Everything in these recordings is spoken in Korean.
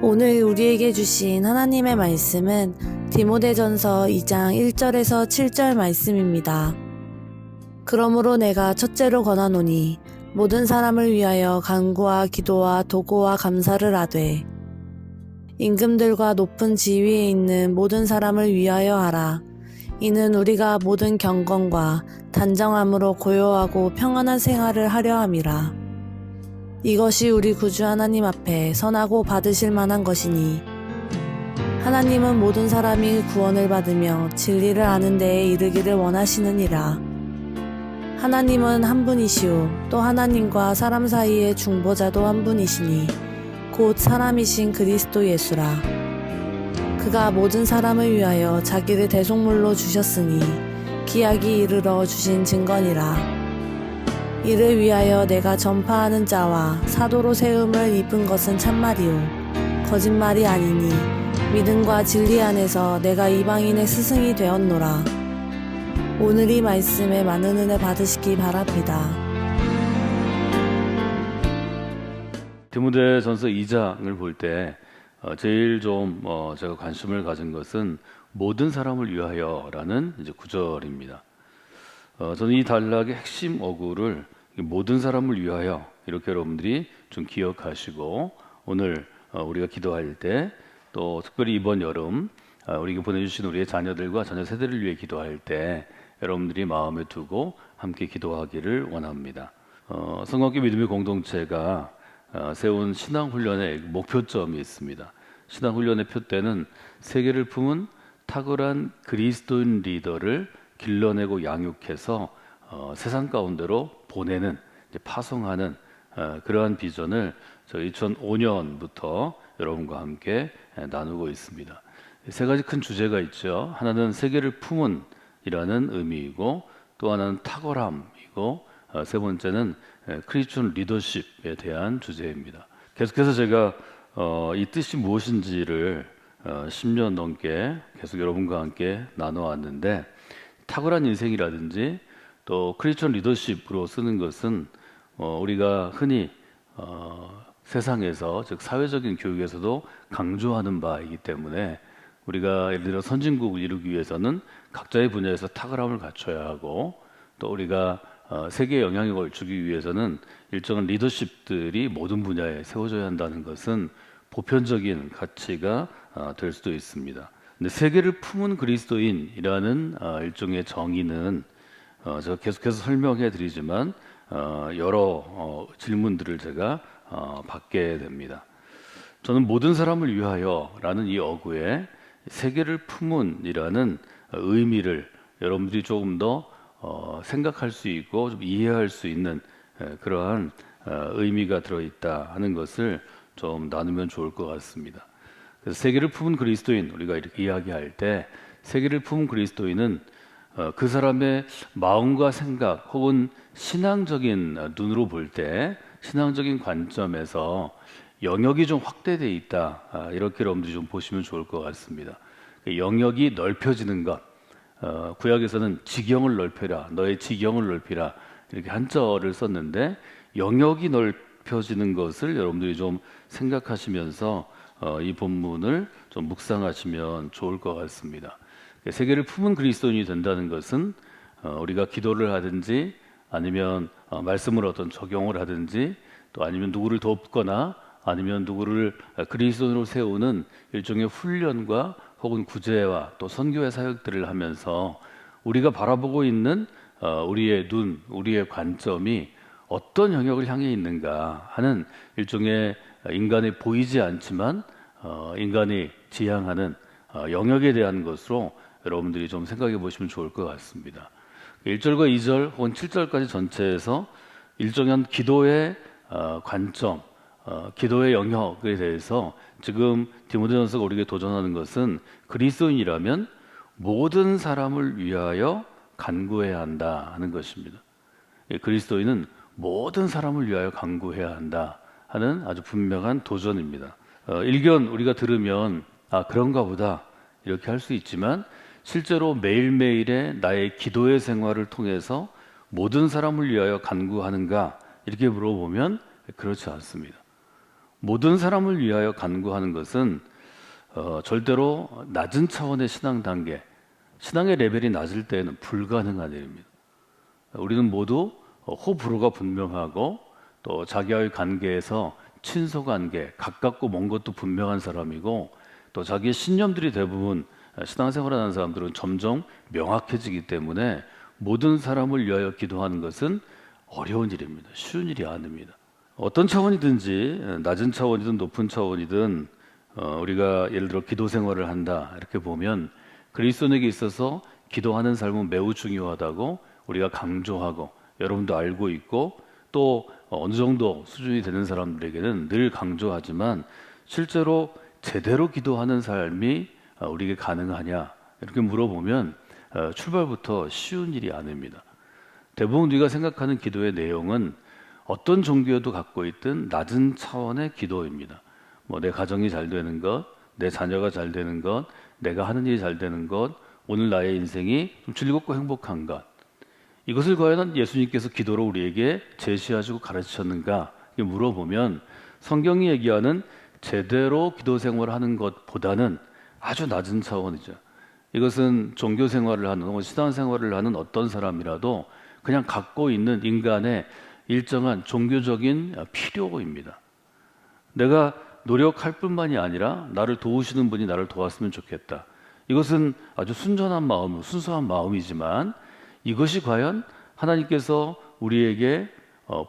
오늘 우리에게 주신 하나님의 말씀은 디모데전서 2장 1절에서 7절 말씀입니다. 그러므로 내가 첫째로 권하노니 모든 사람을 위하여 간구와 기도와 도고와 감사를 하되 임금들과 높은 지위에 있는 모든 사람을 위하여 하라. 이는 우리가 모든 경건과 단정함으로 고요하고 평안한 생활을 하려 함이라. 이것이 우리 구주 하나님 앞에 선하고 받으실 만한 것이니 하나님은 모든 사람이 구원을 받으며 진리를 아는 데에 이르기를 원하시느니라. 하나님은 한 분이시오. 또 하나님과 사람 사이의 중보자도 한 분이시니 곧 사람이신 그리스도 예수라. 그가 모든 사람을 위하여 자기를 대속물로 주셨으니 기약이 이르러 주신 증거니라. 이를 위하여 내가 전파하는 자와 사도로 세움을 입은 것은 참말이오. 거짓말이 아니니 믿음과 진리 안에서 내가 이방인의 스승이 되었노라. 오늘 이 말씀에 많은 은혜 받으시기 바랍니다. 디모데전서 2장을 볼 때 제일 좀 제가 관심을 가진 것은 모든 사람을 위하여라는 이제 구절입니다. 저는 이 단락의 핵심 어구를 모든 사람을 위하여 이렇게 여러분들이 좀 기억하시고 오늘 우리가 기도할 때 또 특별히 이번 여름 우리에게 보내주신 우리의 자녀들과 자녀 세대를 위해 기도할 때 여러분들이 마음에 두고 함께 기도하기를 원합니다. 성곽교 믿음의 공동체가 세운 신앙훈련의 목표점이 있습니다. 신앙훈련의 표대는 세계를 품은 탁월한 그리스도인 리더를 길러내고 양육해서 세상 가운데로 보내는, 파송하는 그러한 비전을 저희 2005년부터 여러분과 함께 나누고 있습니다. 세 가지 큰 주제가 있죠. 하나는 세계를 품은 이라는 의미이고, 또 하나는 탁월함이고, 세 번째는 크리스천 리더십에 대한 주제입니다. 계속해서 제가 이 뜻이 무엇인지를 10년 넘게 계속 여러분과 함께 나눠왔는데, 탁월한 인생이라든지 또 크리스천 리더십으로 쓰는 것은 우리가 흔히 세상에서, 즉 사회적인 교육에서도 강조하는 바이기 때문에 우리가 예를 들어 선진국을 이루기 위해서는 각자의 분야에서 탁월함을 갖춰야 하고, 또 우리가 세계에 영향력을 주기 위해서는 일정한 리더십들이 모든 분야에 세워져야 한다는 것은 보편적인 가치가 될 수도 있습니다. 근데 세계를 품은 그리스도인이라는 일종의 정의는 제가 계속해서 설명해 드리지만 여러 질문들을 제가 받게 됩니다. 저는 모든 사람을 위하여라는 이 어구에 세계를 품은이라는 의미를 여러분들이 조금 더 생각할 수 있고 좀 이해할 수 있는 그러한 의미가 들어있다 하는 것을 좀 나누면 좋을 것 같습니다. 그래서 세계를 품은 그리스도인, 우리가 이렇게 이야기할 때 세계를 품은 그리스도인은 그 사람의 마음과 생각 혹은 신앙적인 눈으로 볼 때, 신앙적인 관점에서 영역이 좀 확대되어 있다, 이렇게 여러분들이 좀 보시면 좋을 것 같습니다. 영역이 넓혀지는 것, 구약에서는 지경을 넓혀라, 너의 지경을 넓히라, 이렇게 한자어를 썼는데 영역이 넓혀지는 것을 여러분들이 좀 생각하시면서 이 본문을 좀 묵상하시면 좋을 것 같습니다. 세계를 품은 그리스도인이 된다는 것은 우리가 기도를 하든지 아니면 말씀을 어떤 적용을 하든지, 또 아니면 누구를 돕거나 아니면 누구를 그리스도인으로 세우는 일종의 훈련과 혹은 구제와 또 선교의 사역들을 하면서 우리가 바라보고 있는 우리의 눈, 우리의 관점이 어떤 영역을 향해 있는가 하는 일종의 인간이 보이지 않지만 인간이 지향하는 영역에 대한 것으로 여러분들이 좀 생각해 보시면 좋을 것 같습니다. 1절과 2절 혹은 7절까지 전체에서 일정한 기도의 관점, 기도의 영역에 대해서 지금 디모데전서가 우리에게 도전하는 것은 그리스도인이라면 모든 사람을 위하여 간구해야 한다 하는 것입니다. 그리스도인은 모든 사람을 위하여 간구해야 한다 하는 아주 분명한 도전입니다. 일견 우리가 들으면 그런가 보다 이렇게 할 수 있지만, 실제로 매일매일의 나의 기도의 생활을 통해서 모든 사람을 위하여 간구하는가 이렇게 물어보면 그렇지 않습니다. 모든 사람을 위하여 간구하는 것은 절대로 낮은 차원의 신앙 단계, 신앙의 레벨이 낮을 때에는 불가능한 일입니다. 우리는 모두 호불호가 분명하고 또 자기와의 관계에서 친소 관계, 가깝고 먼 것도 분명한 사람이고 또 자기의 신념들이 대부분 신앙생활을 하는 사람들은 점점 명확해지기 때문에 모든 사람을 위하여 기도하는 것은 어려운 일입니다. 쉬운 일이 아닙니다. 어떤 차원이든지 낮은 차원이든 높은 차원이든 우리가 예를 들어 기도 생활을 한다 이렇게 보면 그리스도인에게 있어서 기도하는 삶은 매우 중요하다고 우리가 강조하고 여러분도 알고 있고 또 어느 정도 수준이 되는 사람들에게는 늘 강조하지만 실제로 제대로 기도하는 삶이 우리에게 가능하냐 이렇게 물어보면 출발부터 쉬운 일이 아닙니다. 대부분 우리가 생각하는 기도의 내용은 어떤 종교에도 갖고 있던 낮은 차원의 기도입니다. 뭐 내 가정이 잘 되는 것, 내 자녀가 잘 되는 것, 내가 하는 일이 잘 되는 것, 오늘 나의 인생이 좀 즐겁고 행복한 것. 이것을 과연 예수님께서 기도로 우리에게 제시하시고 가르치셨는가 물어보면 성경이 얘기하는 제대로 기도 생활을 하는 것보다는 아주 낮은 차원이죠. 이것은 종교 생활을 하는 혹은 신앙 생활을 하는 어떤 사람이라도 그냥 갖고 있는 인간의 일정한 종교적인 필요입니다. 내가 노력할 뿐만이 아니라 나를 도우시는 분이 나를 도왔으면 좋겠다. 이것은 아주 순전한 마음, 순수한 마음이지만 이것이 과연 하나님께서 우리에게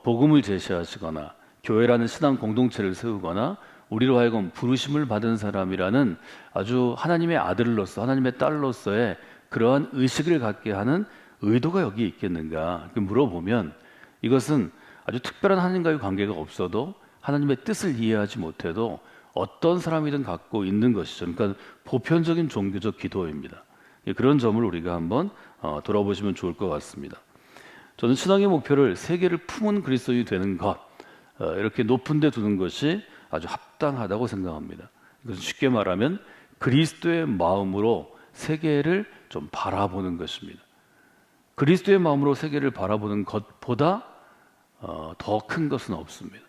복음을 제시하시거나 교회라는 신앙 공동체를 세우거나 우리로 하여금 부르심을 받은 사람이라는 아주 하나님의 아들로서 하나님의 딸로서의 그러한 의식을 갖게 하는 의도가 여기 있겠는가 이렇게 물어보면 이것은 아주 특별한 하나님과의 관계가 없어도 하나님의 뜻을 이해하지 못해도 어떤 사람이든 갖고 있는 것이죠. 그러니까 보편적인 종교적 기도입니다. 그런 점을 우리가 한번 돌아보시면 좋을 것 같습니다. 저는 신앙의 목표를 세계를 품은 그리스도인이 되는 것 이렇게 높은 데 두는 것이 아주 합당하다고 생각합니다. 이것은 쉽게 말하면 그리스도의 마음으로 세계를 좀 바라보는 것입니다. 그리스도의 마음으로 세계를 바라보는 것보다 더 큰 것은 없습니다.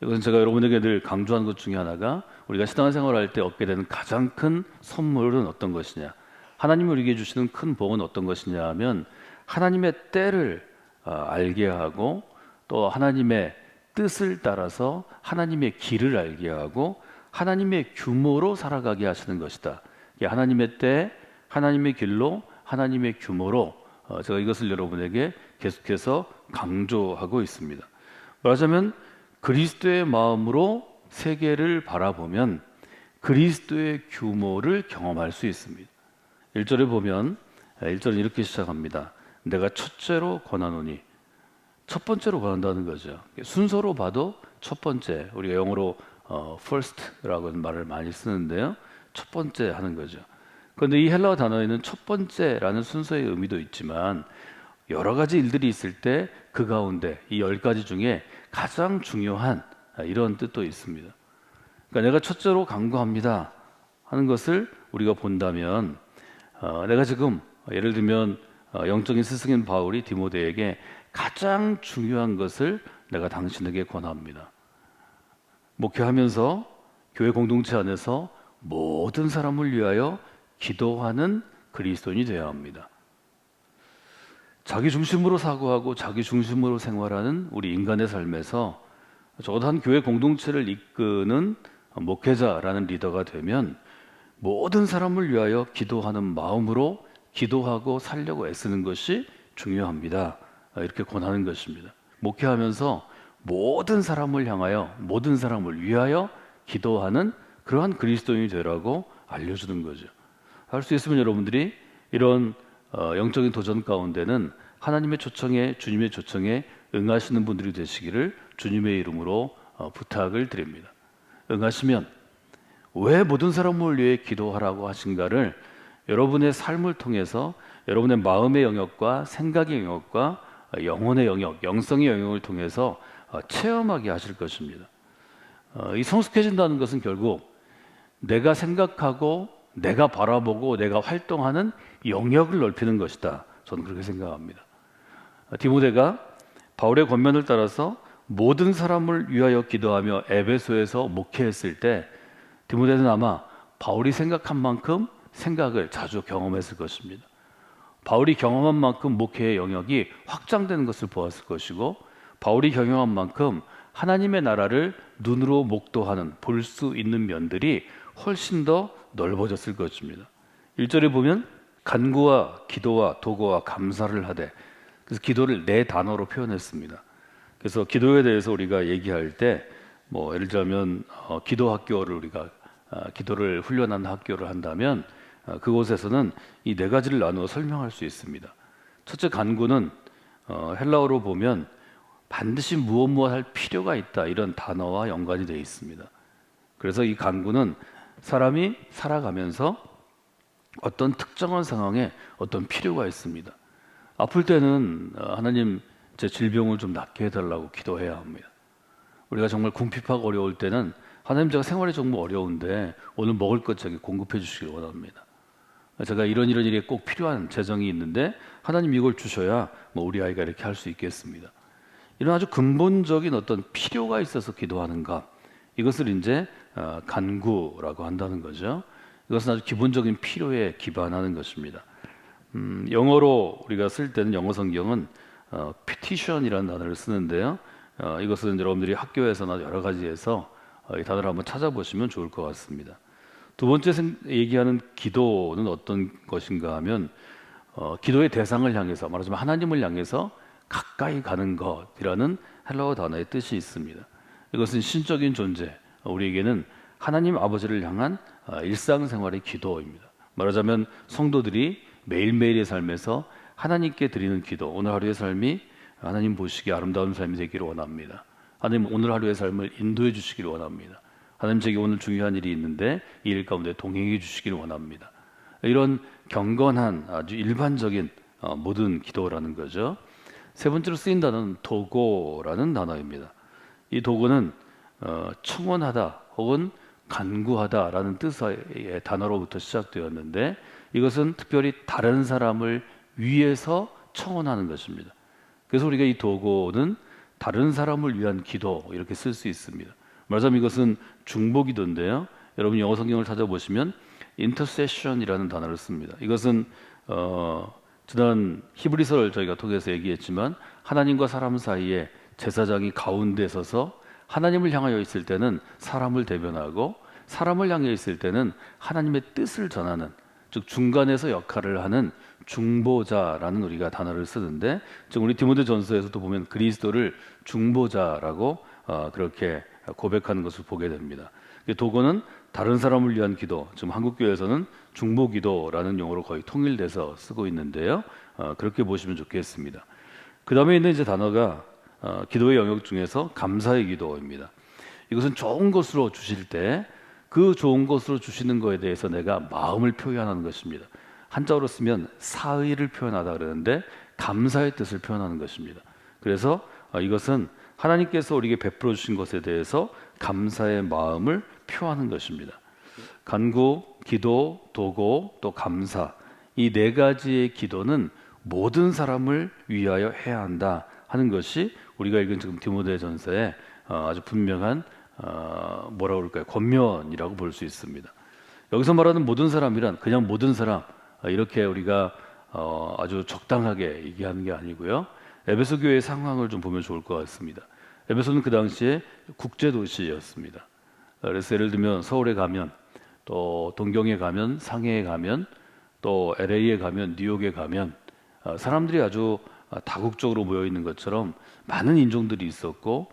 이것은 제가 여러분에게 늘 강조하는 것 중에 하나가 우리가 신앙생활을 할 때 얻게 되는 가장 큰 선물은 어떤 것이냐, 하나님이 우리에게 주시는 큰 복은 어떤 것이냐 하면 하나님의 때를 알게 하고 또 하나님의 뜻을 따라서 하나님의 길을 알게 하고 하나님의 규모로 살아가게 하시는 것이다. 하나님의 때, 하나님의 길로, 하나님의 규모로 제가 이것을 여러분에게 계속해서 강조하고 있습니다. 말하자면 그리스도의 마음으로 세계를 바라보면 그리스도의 규모를 경험할 수 있습니다. 1절에 보면 1절은 이렇게 시작합니다. 내가 첫째로 권하노니, 첫 번째로 권한다는 거죠. 순서로 봐도 첫 번째, 우리가 영어로 first라고 하는 말을 많이 쓰는데요. 첫 번째 하는 거죠. 그런데 이 헬라어 단어에는 첫 번째라는 순서의 의미도 있지만 여러 가지 일들이 있을 때 그 가운데 이 10가지 중에 가장 중요한 이런 뜻도 있습니다. 그러니까 내가 첫째로 간구합니다 하는 것을 우리가 본다면 내가 지금 예를 들면 영적인 스승인 바울이 디모데에게 가장 중요한 것을 내가 당신에게 권합니다. 목회하면서 교회 공동체 안에서 모든 사람을 위하여 기도하는 그리스도인이 되어야 합니다. 자기 중심으로 사고하고 자기 중심으로 생활하는 우리 인간의 삶에서 적어도 한 교회 공동체를 이끄는 목회자라는 리더가 되면 모든 사람을 위하여 기도하는 마음으로 기도하고 살려고 애쓰는 것이 중요합니다. 이렇게 권하는 것입니다. 목회하면서 모든 사람을 향하여 모든 사람을 위하여 기도하는 그러한 그리스도인이 되라고 알려주는 거죠. 할 수 있으면 여러분들이 이런 영적인 도전 가운데는 하나님의 초청에 주님의 초청에 응하시는 분들이 되시기를 주님의 이름으로 부탁을 드립니다. 응하시면 왜 모든 사람을 위해 기도하라고 하신가를 여러분의 삶을 통해서 여러분의 마음의 영역과 생각의 영역과 영혼의 영역, 영성의 영역을 통해서 체험하게 하실 것입니다. 이 성숙해진다는 것은 결국 내가 생각하고 내가 바라보고 내가 활동하는 영역을 넓히는 것이다. 저는 그렇게 생각합니다. 디모데가 바울의 권면을 따라서 모든 사람을 위하여 기도하며 에베소에서 목회했을 때 디모데는 아마 바울이 생각한 만큼 생각을 자주 경험했을 것입니다. 바울이 경험한 만큼 목회의 영역이 확장되는 것을 보았을 것이고, 바울이 경험한 만큼 하나님의 나라를 눈으로 목도하는 볼 수 있는 면들이 훨씬 더 넓어졌을 것입니다. 1절에 보면 간구와 기도와 도구와 감사를 하되, 그래서 기도를 네 단어로 표현했습니다. 그래서 기도에 대해서 우리가 얘기할 때 예를 들자면 기도 학교를 우리가 기도를 훈련하는 학교를 한다면 그곳에서는 이 네 가지를 나누어 설명할 수 있습니다. 첫째, 간구는 헬라어로 보면 반드시 무엇 할 필요가 있다, 이런 단어와 연관이 되어 있습니다. 그래서 이 간구는 사람이 살아가면서 어떤 특정한 상황에 어떤 필요가 있습니다. 아플 때는 하나님 제 질병을 좀 낫게 해달라고 기도해야 합니다. 우리가 정말 궁핍하고 어려울 때는 하나님, 제가 생활이 정말 어려운데 오늘 먹을 것 저기 공급해 주시길 원합니다. 제가 이런 일에 꼭 필요한 재정이 있는데 하나님 이걸 주셔야 우리 아이가 이렇게 할 수 있겠습니다. 이런 아주 근본적인 어떤 필요가 있어서 기도하는 것, 이것을 이제 간구라고 한다는 거죠. 이것은 아주 기본적인 필요에 기반하는 것입니다. 영어로 우리가 쓸 때는 영어 성경은 petition이라는 단어를 쓰는데요. 이것은 여러분들이 학교에서나 여러 가지에서 이 단어를 한번 찾아보시면 좋을 것 같습니다. 두 번째 얘기하는 기도는 어떤 것인가 하면 기도의 대상을 향해서, 말하자면 하나님을 향해서 가까이 가는 것이라는 헬라어 단어의 뜻이 있습니다. 이것은 신적인 존재, 우리에게는 하나님 아버지를 향한 일상생활의 기도입니다. 말하자면 성도들이 매일매일의 삶에서 하나님께 드리는 기도, 오늘 하루의 삶이 하나님 보시기에 아름다운 삶이 되기를 원합니다. 하나님, 오늘 하루의 삶을 인도해 주시기를 원합니다. 하나님, 제게 오늘 중요한 일이 있는데 이 일 가운데 동행해 주시기를 원합니다. 이런 경건한 아주 일반적인 모든 기도라는 거죠. 세 번째로 쓰인 단어는 도고라는 단어입니다. 이 도고는 청원하다 혹은 간구하다라는 뜻의 단어로부터 시작되었는데, 이것은 특별히 다른 사람을 위해서 청원하는 것입니다. 그래서 우리가 이 도고는 다른 사람을 위한 기도, 이렇게 쓸 수 있습니다. 말하자면 이것은 중보기도인데요. 여러분 영어 성경을 찾아보시면 intercession이라는 단어를 씁니다. 이것은 지난 히브리서를 저희가 통해서 얘기했지만, 하나님과 사람 사이에 제사장이 가운데 서서 하나님을 향하여 있을 때는 사람을 대변하고, 사람을 향해 있을 때는 하나님의 뜻을 전하는, 즉 중간에서 역할을 하는 중보자라는 우리가 단어를 쓰는데, 즉 우리 디모데전서에서도 보면 그리스도를 중보자라고 그렇게 고백하는 것을 보게 됩니다. 도구는 다른 사람을 위한 기도, 지금 한국교회에서는 중보기도라는 용어로 거의 통일돼서 쓰고 있는데요. 그렇게 보시면 좋겠습니다. 그 다음에 있는 이제 단어가 기도의 영역 중에서 감사의 기도입니다. 이것은 좋은 것으로 주실 때 그 좋은 것으로 주시는 것에 대해서 내가 마음을 표현하는 것입니다. 한자어로 쓰면 사의를 표현하다 그러는데, 감사의 뜻을 표현하는 것입니다. 그래서 이것은 하나님께서 우리에게 베풀어 주신 것에 대해서 감사의 마음을 표하는 것입니다. 간구, 기도, 도고, 또 감사, 이 네 가지의 기도는 모든 사람을 위하여 해야 한다 하는 것이 우리가 읽은 지금 디모데전서의 아주 분명한 뭐라 그럴까요? 권면이라고 볼 수 있습니다. 여기서 말하는 모든 사람이란 그냥 모든 사람, 이렇게 우리가 아주 적당하게 얘기하는 게 아니고요. 에베소 교회의 상황을 좀 보면 좋을 것 같습니다. 에베소는 그 당시에 국제도시였습니다. 그래서 예를 들면 서울에 가면, 또 동경에 가면, 상해에 가면, 또 LA에 가면, 뉴욕에 가면 사람들이 아주 다국적으로 모여 있는 것처럼 많은 인종들이 있었고,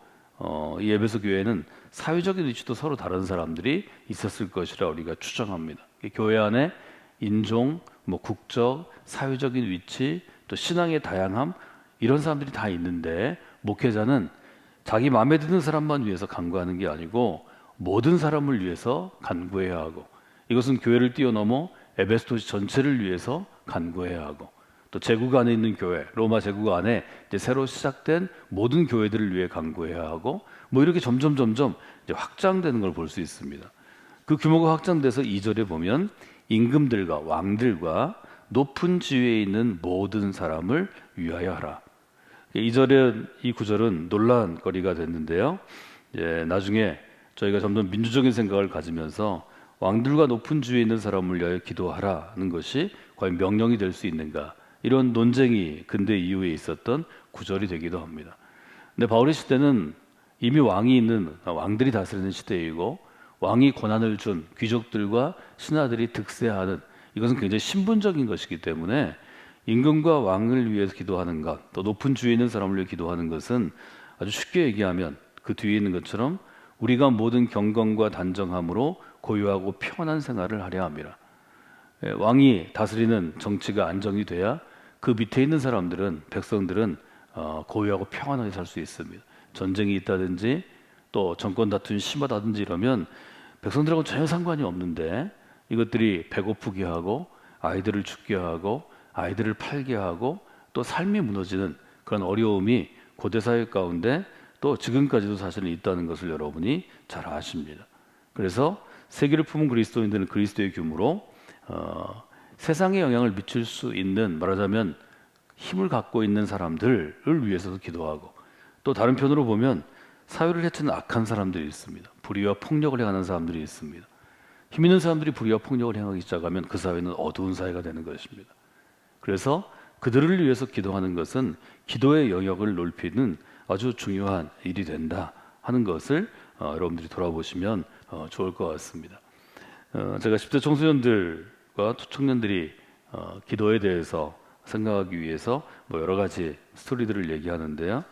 이 에베소 교회는 사회적인 위치도 서로 다른 사람들이 있었을 것이라 우리가 추정합니다. 교회 안에 인종, 국적, 사회적인 위치, 또 신앙의 다양함, 이런 사람들이 다 있는데, 목회자는 자기 마음에 드는 사람만 위해서 간구하는 게 아니고 모든 사람을 위해서 간구해야 하고, 이것은 교회를 뛰어넘어 에베소 도시 전체를 위해서 간구해야 하고, 또 제국 안에 있는 교회, 로마 제국 안에 이제 새로 시작된 모든 교회들을 위해 간구해야 하고, 이렇게 점점 이제 확장되는 걸 볼 수 있습니다. 그 규모가 확장돼서 2절에 보면 임금들과 왕들과 높은 지위에 있는 모든 사람을 위하여 하라. 이 구절은 논란거리가 됐는데요. 나중에 저희가 점점 민주적인 생각을 가지면서 왕들과 높은 주위에 있는 사람을 위하여 기도하라는 것이 과연 명령이 될 수 있는가, 이런 논쟁이 근대 이후에 있었던 구절이 되기도 합니다. 근데 바울의 시대는 이미 왕들이 다스리는 시대이고, 왕이 권한을 준 귀족들과 신하들이 득세하는, 이것은 굉장히 신분적인 것이기 때문에 임금과 왕을 위해서 기도하는 것, 또 높은 주위에 있는 사람을 위해 기도하는 것은 아주 쉽게 얘기하면 그 뒤에 있는 것처럼 우리가 모든 경건과 단정함으로 고요하고 평안한 생활을 하려 함이라. 왕이 다스리는 정치가 안정이 돼야 그 밑에 있는 사람들은, 백성들은 고요하고 평안하게 살 수 있습니다. 전쟁이 있다든지 또 정권 다툼이 심하다든지 이러면 백성들하고 전혀 상관이 없는데, 이것들이 배고프게 하고 아이들을 죽게 하고 아이들을 팔게 하고 또 삶이 무너지는 그런 어려움이 고대 사회 가운데 또 지금까지도 사실은 있다는 것을 여러분이 잘 아십니다. 그래서 세계를 품은 그리스도인들은 그리스도의 규모로 세상에 영향을 미칠 수 있는, 말하자면 힘을 갖고 있는 사람들을 위해서도 기도하고, 또 다른 편으로 보면 사회를 해치는 악한 사람들이 있습니다. 불의와 폭력을 행하는 사람들이 있습니다. 힘 있는 사람들이 불의와 폭력을 행하기 시작하면 그 사회는 어두운 사회가 되는 것입니다. 그래서 그들을 위해서 기도하는 것은 기도의 영역을 넓히는 아주 중요한 일이 된다 하는 것을 여러분들이 돌아보시면 좋을 것 같습니다. 제가 10대 청소년들과 청년들이 기도에 대해서 생각하기 위해서 여러 가지 스토리들을 얘기하는데요.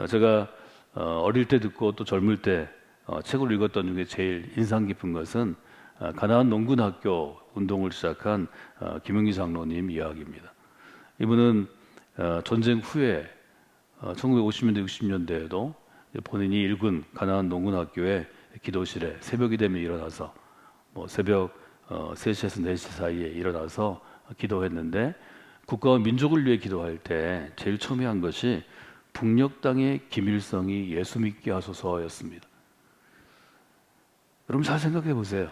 제가 어릴 때 듣고 또 젊을 때 책을 읽었던 중에 제일 인상 깊은 것은 가나안 농군학교 운동을 시작한 김영기 장로님 이야기입니다. 이분은 전쟁 후에 1950년대 60년대에도 본인이 일군 가나안 농군학교의 기도실에 새벽이 되면 일어나서 새벽 3시에서 4시 사이에 일어나서 기도했는데, 국가와 민족을 위해 기도할 때 제일 처음에 한 것이 북녘 땅의 김일성이 예수 믿게 하소서였습니다. 여러분 잘 생각해 보세요.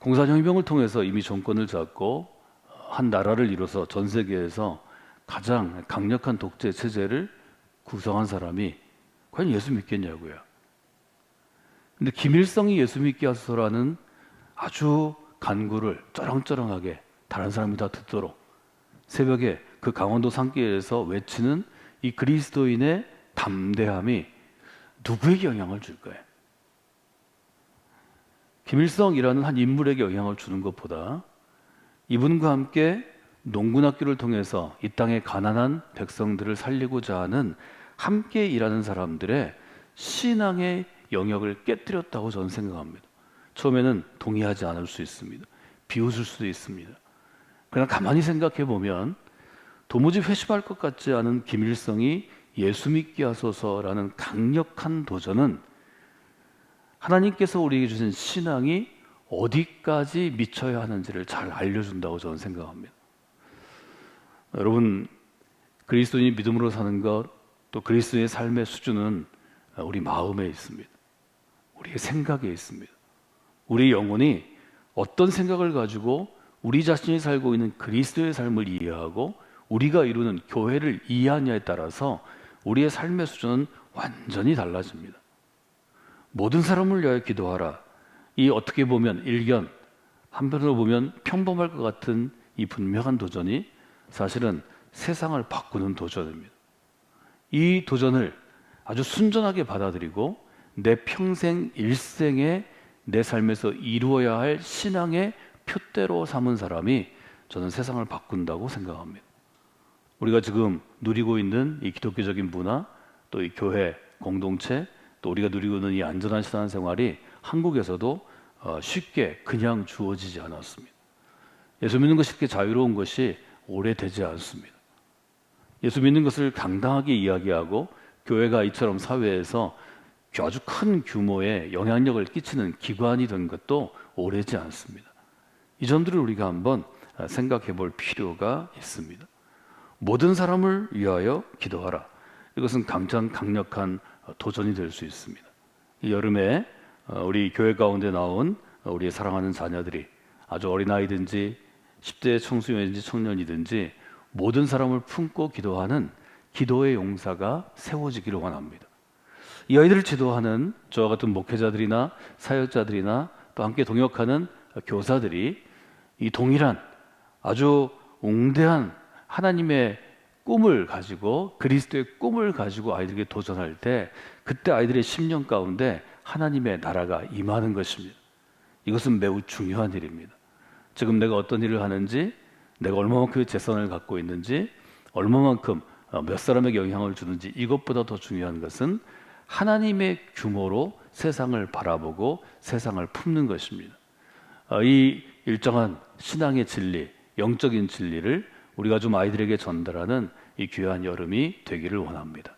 공산혁명을 통해서 이미 정권을 잡고 한 나라를 이뤄서 전 세계에서 가장 강력한 독재 체제를 구성한 사람이 과연 예수 믿겠냐고요. 근데 김일성이 예수 믿게 하소서라는 아주 간구를 쩌렁쩌렁하게 다른 사람이 다 듣도록 새벽에 그 강원도 산길에서 외치는 이 그리스도인의 담대함이 누구에게 영향을 줄까요? 김일성이라는 한 인물에게 영향을 주는 것보다 이분과 함께 농군학교를 통해서 이 땅의 가난한 백성들을 살리고자 하는 함께 일하는 사람들의 신앙의 영역을 깨뜨렸다고 저는 생각합니다. 처음에는 동의하지 않을 수 있습니다. 비웃을 수도 있습니다. 그러나 가만히 생각해 보면 도무지 회심할 것 같지 않은 김일성이 예수 믿게 하소서라는 강력한 도전은 하나님께서 우리에게 주신 신앙이 어디까지 미쳐야 하는지를 잘 알려준다고 저는 생각합니다. 여러분, 그리스도인이 믿음으로 사는 것, 또 그리스도의 삶의 수준은 우리 마음에 있습니다. 우리의 생각에 있습니다. 우리 영혼이 어떤 생각을 가지고 우리 자신이 살고 있는 그리스도의 삶을 이해하고 우리가 이루는 교회를 이해하냐에 따라서 우리의 삶의 수준은 완전히 달라집니다. 모든 사람을 위하여 기도하라. 이 어떻게 보면 일견, 한편으로 보면 평범할 것 같은 이 분명한 도전이 사실은 세상을 바꾸는 도전입니다. 이 도전을 아주 순전하게 받아들이고 내 평생 일생에 내 삶에서 이루어야 할 신앙의 표대로 삼은 사람이 저는 세상을 바꾼다고 생각합니다. 우리가 지금 누리고 있는 이 기독교적인 문화, 또 이 교회 공동체, 또 우리가 누리고 있는 이 안전한 신앙생활이 한국에서도 쉽게 그냥 주어지지 않았습니다. 예수 믿는 것이 그렇게 자유로운 것이 오래되지 않습니다. 예수 믿는 것을 당당하게 이야기하고 교회가 이처럼 사회에서 아주 큰 규모의 영향력을 끼치는 기관이 된 것도 오래지 않습니다. 이 점들을 우리가 한번 생각해 볼 필요가 있습니다. 모든 사람을 위하여 기도하라. 이것은 강력한 도전이 될 수 있습니다. 이 여름에 우리 교회 가운데 나온 우리의 사랑하는 자녀들이 아주 어린아이든지 10대 청소년이든지 청년이든지 모든 사람을 품고 기도하는 기도의 용사가 세워지기를 원합니다. 이 아이들을 지도하는 저와 같은 목회자들이나 사역자들이나 또 함께 동역하는 교사들이 이 동일한 아주 웅대한 하나님의 꿈을 가지고, 그리스도의 꿈을 가지고 아이들에게 도전할 때 그때 아이들의 심령 가운데 하나님의 나라가 임하는 것입니다. 이것은 매우 중요한 일입니다. 지금 내가 어떤 일을 하는지, 내가 얼마만큼의 재산을 갖고 있는지, 얼마만큼 몇 사람에게 영향을 주는지, 이것보다 더 중요한 것은 하나님의 규모로 세상을 바라보고 세상을 품는 것입니다. 이 일정한 신앙의 진리, 영적인 진리를 우리가 좀 아이들에게 전달하는 이 귀한 여름이 되기를 원합니다.